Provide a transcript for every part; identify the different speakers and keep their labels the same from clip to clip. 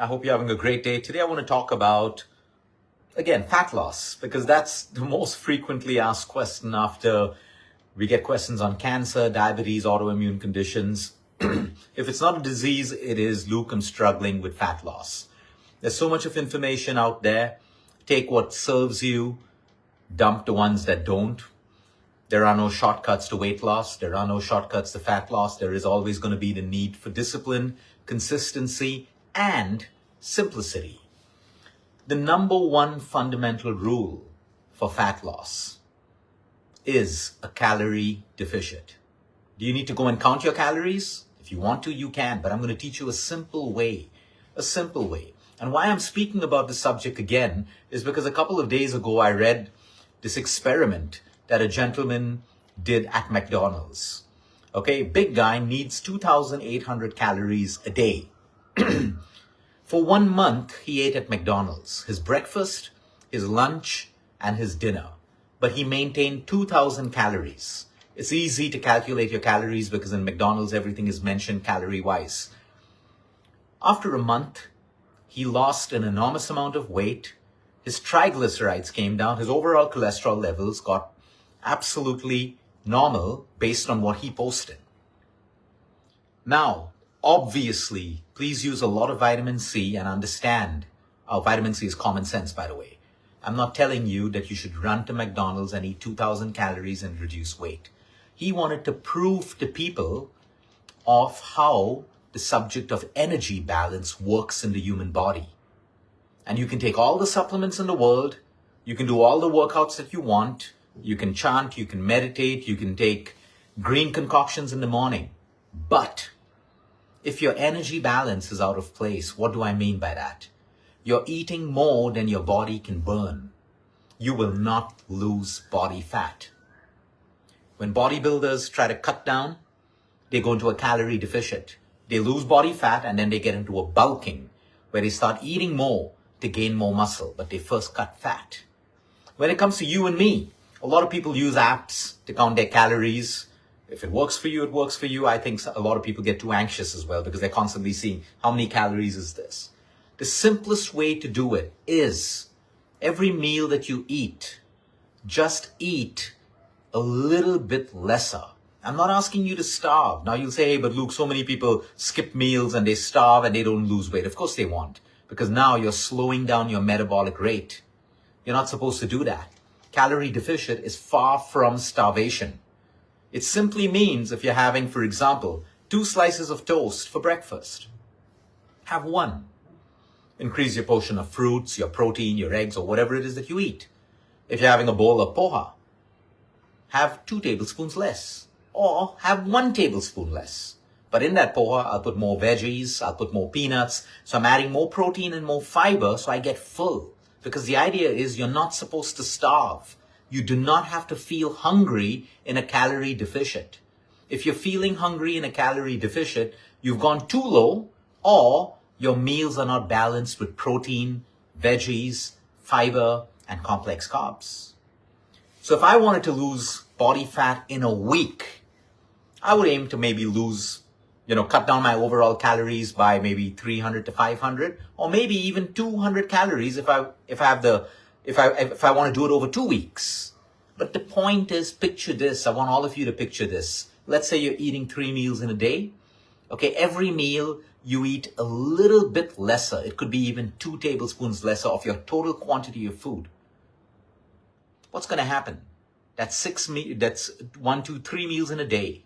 Speaker 1: I hope you're having a great day. Today I want to talk about, again, fat loss, because that's the most frequently asked question after we get questions on cancer, diabetes, autoimmune conditions. If it's not a disease, it is, Luke, I'm struggling with fat loss. There's so much of information out there. Take what serves you, dump the ones that don't. There are no shortcuts to weight loss. There are no shortcuts to fat loss. There is always going to be the need for discipline, consistency, and simplicity. The number one fundamental rule for fat loss is a calorie deficit. Do you need to go and count your calories? If you want to, you can, but I'm going to teach you a simple way. And why I'm speaking about this subject again is because a couple of days ago I read this experiment that a gentleman did at McDonald's. Okay, big guy needs 2,800 calories a day. For 1 month, he ate at McDonald's, his breakfast, his lunch, and his dinner. But he maintained 2,000 calories. It's easy to calculate your calories because in McDonald's, everything is mentioned calorie-wise. After a month, he lost an enormous amount of weight. His triglycerides came down. His overall cholesterol levels got absolutely normal based on what he posted. Now, obviously, please use a lot of vitamin C and understand. Vitamin C is common sense, by the way. I'm not telling you that you should run to McDonald's and eat 2,000 calories and reduce weight. He wanted to prove to people of how the subject of energy balance works in the human body. And you can take all the supplements in the world. You can do all the workouts that you want. You can chant, you can meditate, you can take green concoctions in the morning. But if your energy balance is out of place, what do I mean by that? You're eating more than your body can burn. You will not lose body fat. When bodybuilders try to cut down, they go into a calorie deficit. They lose body fat and then they get into a bulking where they start eating more to gain more muscle, but they first cut fat. When it comes to you and me, a lot of people use apps to count their calories. If it works for you, it works for you. I think a lot of people get too anxious as well because they're constantly seeing how many calories is this. The simplest way to do it is every meal that you eat, just eat a little bit lesser. I'm not asking you to starve. Now you'll say, hey, but Luke, so many people skip meals and they starve and they don't lose weight. Of course they won't, because now you're slowing down your metabolic rate. You're not supposed to do that. Calorie deficit is far from starvation. It simply means if you're having, for example, 2 slices of toast for breakfast, have 1. Increase your portion of fruits, your protein, your eggs, or whatever it is that you eat. If you're having a bowl of poha, have 2 tablespoons less, or have 1 tablespoon less. But in that poha, I'll put more veggies, I'll put more peanuts, so I'm adding more protein and more fiber so I get full. Because the idea is you're not supposed to starve. You do not have to feel hungry in a calorie deficit. If you're feeling hungry in a calorie deficit, you've gone too low, or your meals are not balanced with protein, veggies, fiber, and complex carbs. So if I wanted to lose body fat in a week, I would aim to maybe cut down my overall calories by maybe 300 to 500, or maybe even 200 calories if I want to do it over 2 weeks. But the point is, picture this. I want all of you to picture this. Let's say you're eating 3 meals in a day. Okay, every meal you eat a little bit lesser. It could be even 2 tablespoons lesser of your total quantity of food. What's going to happen? That's 1, 2, 3 meals in a day,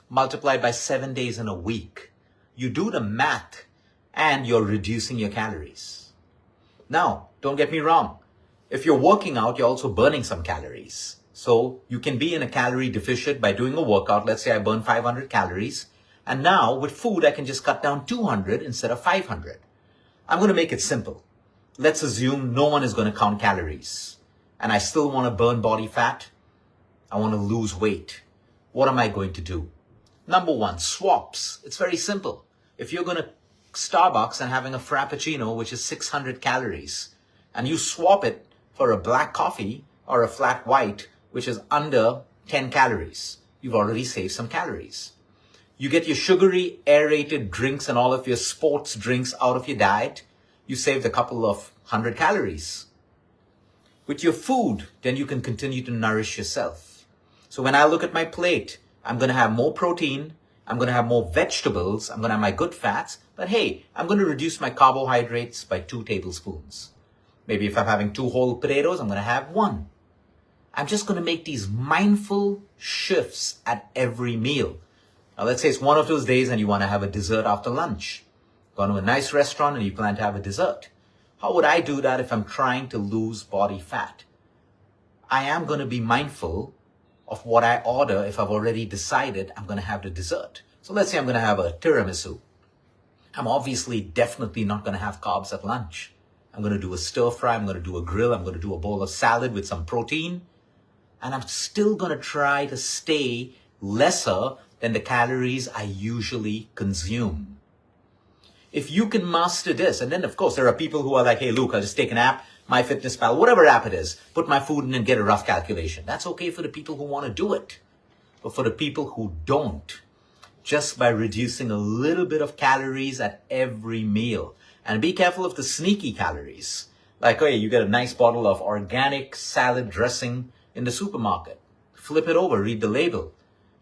Speaker 1: multiplied by 7 days in a week. You do the math and you're reducing your calories. Now, don't get me wrong. If you're working out, you're also burning some calories. So you can be in a calorie deficit by doing a workout. Let's say I burn 500 calories. And now with food, I can just cut down 200 instead of 500. I'm going to make it simple. Let's assume no one is going to count calories. And I still want to burn body fat. I want to lose weight. What am I going to do? Number 1, swaps. It's very simple. If you're going to Starbucks and having a Frappuccino, which is 600 calories, and you swap it for a black coffee or a flat white, which is under 10 calories, you've already saved some calories. You get your sugary, aerated drinks and all of your sports drinks out of your diet. You saved a couple of 100 calories. With your food, then you can continue to nourish yourself. So when I look at my plate, I'm going to have more protein, I'm going to have more vegetables, I'm going to have my good fats, but hey, I'm going to reduce my carbohydrates by 2 tablespoons. Maybe if I'm having 2 whole potatoes, I'm going to have 1. I'm just going to make these mindful shifts at every meal. Now let's say it's one of those days and you want to have a dessert after lunch. Go to a nice restaurant and you plan to have a dessert. How would I do that if I'm trying to lose body fat? I am going to be mindful of what I order if I've already decided I'm going to have the dessert. So let's say I'm going to have a tiramisu. I'm obviously definitely not going to have carbs at lunch. I'm going to do a stir fry, I'm going to do a grill, I'm going to do a bowl of salad with some protein. And I'm still going to try to stay lesser than the calories I usually consume. If you can master this, and then of course there are people who are like, hey Luke, I'll just take an app, MyFitnessPal, whatever app it is, put my food in and get a rough calculation. That's okay for the people who want to do it. But for the people who don't, just by reducing a little bit of calories at every meal, and be careful of the sneaky calories. Like, hey, you get a nice bottle of organic salad dressing in the supermarket. Flip it over, read the label,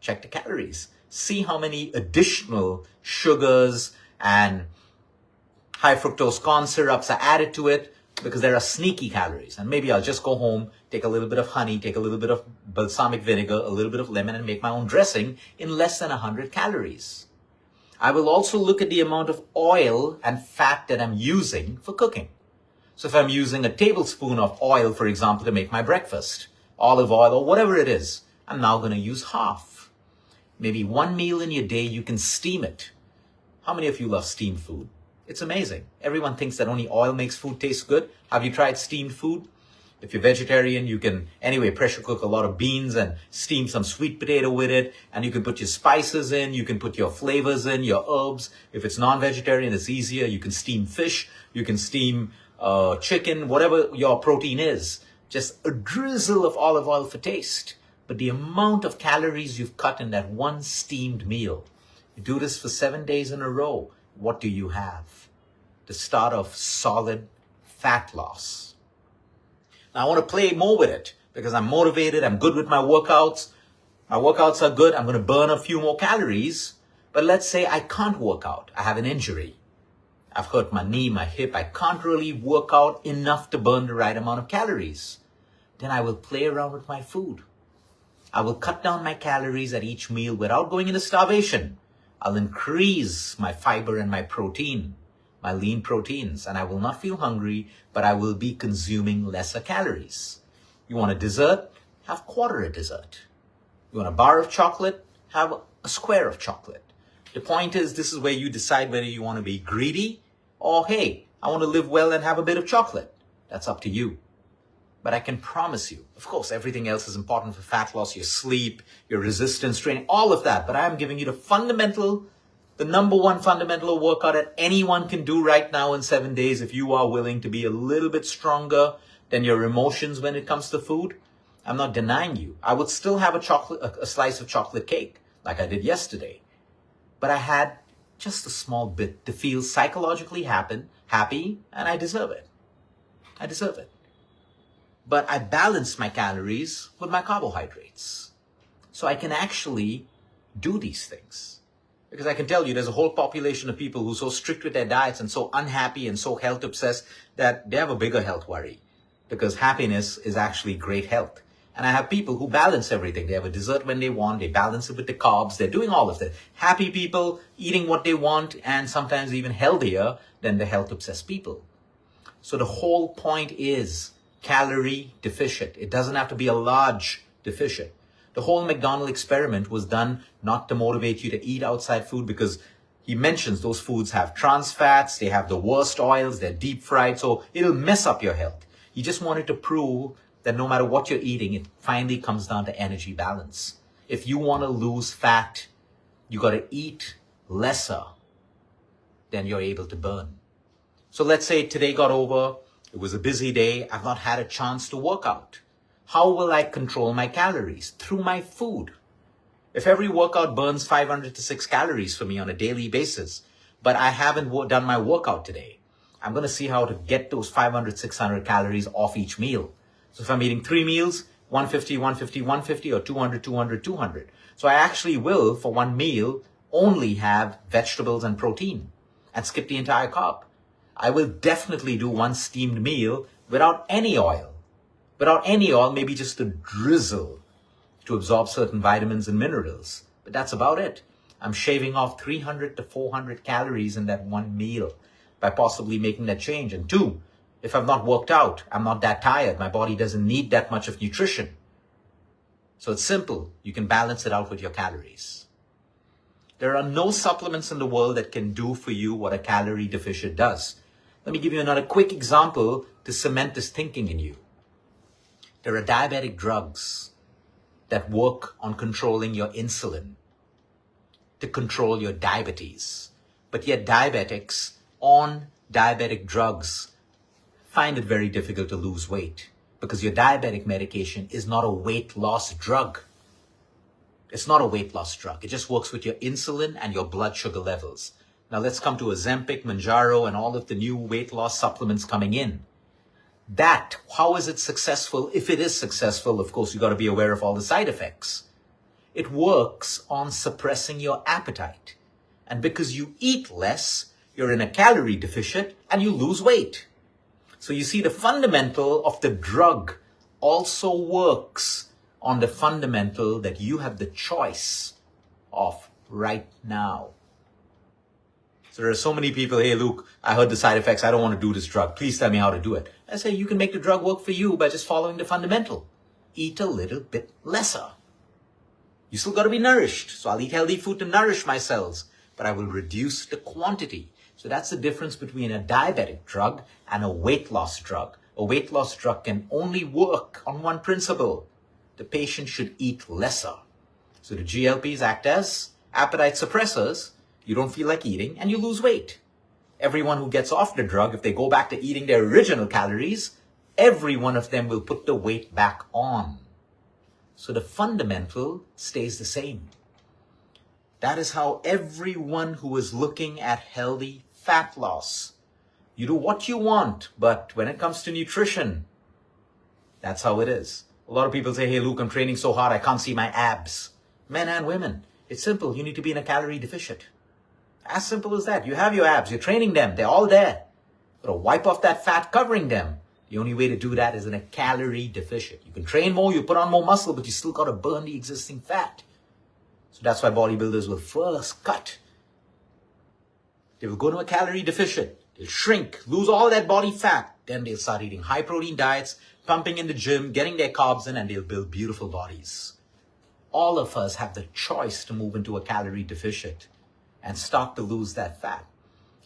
Speaker 1: check the calories, see how many additional sugars and high fructose corn syrups are added to it, because there are sneaky calories. And maybe I'll just go home, take a little bit of honey, take a little bit of balsamic vinegar, a little bit of lemon, and make my own dressing in less than 100 calories. I will also look at the amount of oil and fat that I'm using for cooking. So if I'm using a tablespoon of oil, for example, to make my breakfast, olive oil or whatever it is, I'm now going to use half. Maybe one meal in your day, you can steam it. How many of you love steamed food? It's amazing. Everyone thinks that only oil makes food taste good. Have you tried steamed food? If you're vegetarian, you can anyway pressure cook a lot of beans and steam some sweet potato with it. And you can put your spices in, you can put your flavors in, your herbs. If it's non-vegetarian, it's easier. You can steam fish, you can steam chicken, whatever your protein is. Just a drizzle of olive oil for taste. But the amount of calories you've cut in that one steamed meal, you do this for 7 days in a row, what do you have? The start of solid fat loss. Now I want to play more with it because I'm motivated, I'm good with my workouts. My workouts are good, I'm going to burn a few more calories. But let's say I can't work out, I have an injury. I've hurt my knee, my hip, I can't really work out enough to burn the right amount of calories. Then I will play around with my food. I will cut down my calories at each meal without going into starvation. I'll increase my fiber and my protein, my lean proteins, and I will not feel hungry, but I will be consuming lesser calories. You want a dessert? Have quarter a dessert. You want a bar of chocolate? Have a square of chocolate. The point is, this is where you decide whether you want to be greedy or, hey, I want to live well and have a bit of chocolate. That's up to you. But I can promise you, of course, everything else is important for fat loss, your sleep, your resistance training, all of that. But I am giving you the number one fundamental workout that anyone can do right now in 7 days if you are willing to be a little bit stronger than your emotions when it comes to food. I'm not denying you. I would still have a slice of chocolate cake like I did yesterday. But I had just a small bit to feel psychologically happy, and I deserve it. I deserve it. But I balance my calories with my carbohydrates. So I can actually do these things. Because I can tell you there's a whole population of people who are so strict with their diets and so unhappy and so health obsessed that they have a bigger health worry. Because happiness is actually great health. And I have people who balance everything. They have a dessert when they want. They balance it with the carbs. They're doing all of that. Happy people eating what they want and sometimes even healthier than the health obsessed people. So the whole point is calorie deficient. It doesn't have to be a large deficient. The whole McDonald's experiment was done not to motivate you to eat outside food, because he mentions those foods have trans fats, they have the worst oils, they're deep fried, so it'll mess up your health. He just wanted to prove that no matter what you're eating, it finally comes down to energy balance. If you want to lose fat, you got to eat lesser than you're able to burn. So let's say today got over, it was a busy day, I've not had a chance to work out. How will I control my calories? Through my food. If every workout burns 500 to 6 calories for me on a daily basis, but I haven't done my workout today, I'm going to see how to get those 500, 600 calories off each meal. So if I'm eating 3 meals, 150, 150, 150, or 200, 200, 200. So I actually will, for one meal, only have vegetables and protein and skip the entire carb. I will definitely do one steamed meal without any oil. Without any oil, maybe just a drizzle to absorb certain vitamins and minerals. But that's about it. I'm shaving off 300 to 400 calories in that one meal by possibly making that change. And 2, if I've not worked out, I'm not that tired. My body doesn't need that much of nutrition. So it's simple. You can balance it out with your calories. There are no supplements in the world that can do for you what a calorie deficit does. Let me give you another quick example to cement this thinking in you. There are diabetic drugs that work on controlling your insulin to control your diabetes. But yet diabetics on diabetic drugs find it very difficult to lose weight because your diabetic medication is not a weight loss drug. It's not a weight loss drug. It just works with your insulin and your blood sugar levels. Now let's come to Ozempic, Mounjaro, and all of the new weight loss supplements coming in. That, how is it successful? If it is successful, of course, you got to be aware of all the side effects. It works on suppressing your appetite. And because you eat less, you're in a calorie deficit and you lose weight. So you see, the fundamental of the drug also works on the fundamental that you have the choice of right now. So there are so many people, hey, Luke, I heard the side effects. I don't want to do this drug. Please tell me how to do it. I say you can make the drug work for you by just following the fundamental. Eat a little bit lesser. You still got to be nourished. So I'll eat healthy food to nourish my cells, but I will reduce the quantity. So that's the difference between a diabetic drug and a weight loss drug. A weight loss drug can only work on one principle. The patient should eat lesser. So the GLPs act as appetite suppressors. You don't feel like eating and you lose weight. Everyone who gets off the drug, if they go back to eating their original calories, every one of them will put the weight back on. So the fundamental stays the same. That is how everyone who is looking at healthy fat loss, you do what you want, but when it comes to nutrition, that's how it is. A lot of people say, hey, Luke, I'm training so hard, I can't see my abs. Men and women, it's simple. You need to be in a calorie deficit. As simple as that. You have your abs, you're training them, they're all there. But to wipe off that fat covering them, the only way to do that is in a calorie deficit. You can train more, you put on more muscle, but you still got to burn the existing fat. So that's why bodybuilders will first cut. They will go to a calorie deficit. They'll shrink, lose all that body fat. Then they'll start eating high protein diets, pumping in the gym, getting their carbs in, and they'll build beautiful bodies. All of us have the choice to move into a calorie deficit and start to lose that fat.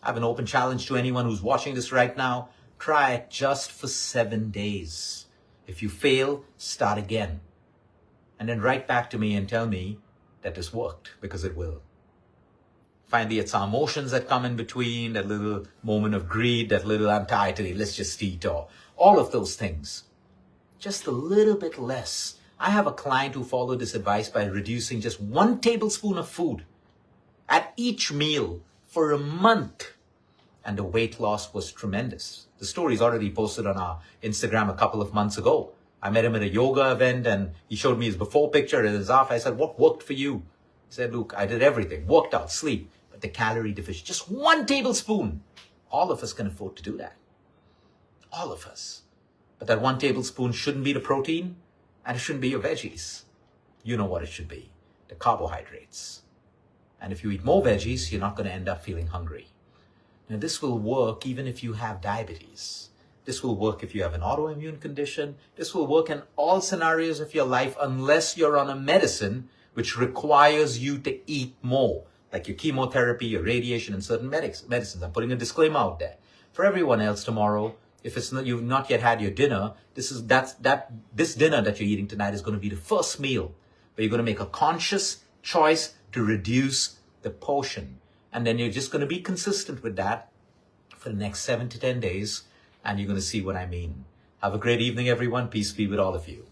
Speaker 1: I have an open challenge to anyone who's watching this right now. Try it just for 7 days. If you fail, start again. And then write back to me and tell me that this worked, because it will. Finally, it's our emotions that come in between, that little moment of greed, that little I'm tired today, let's just eat, or all of those things. Just a little bit less. I have a client who followed this advice by reducing just 1 tablespoon of food at each meal for a month. And the weight loss was tremendous. The story is already posted on our Instagram a couple of months ago. I met him at a yoga event and he showed me his before picture and his after. I said, what worked for you? He said, Luke, I did everything. Worked out, sleep, but the calorie deficit, just 1 tablespoon. All of us can afford to do that. All of us. But that 1 tablespoon shouldn't be the protein and it shouldn't be your veggies. You know what it should be, the carbohydrates. And if you eat more veggies, you're not going to end up feeling hungry. Now, this will work even if you have diabetes. This will work if you have an autoimmune condition. This will work in all scenarios of your life unless you're on a medicine which requires you to eat more, like your chemotherapy, your radiation, and certain medicines. I'm putting a disclaimer out there. For everyone else tomorrow, if you've not yet had your dinner, this dinner that you're eating tonight is going to be the first meal where you're going to make a conscious choice to reduce the portion. And then you're just going to be consistent with that for the next 7 to 10 days. And you're going to see what I mean. Have a great evening, everyone. Peace be with all of you.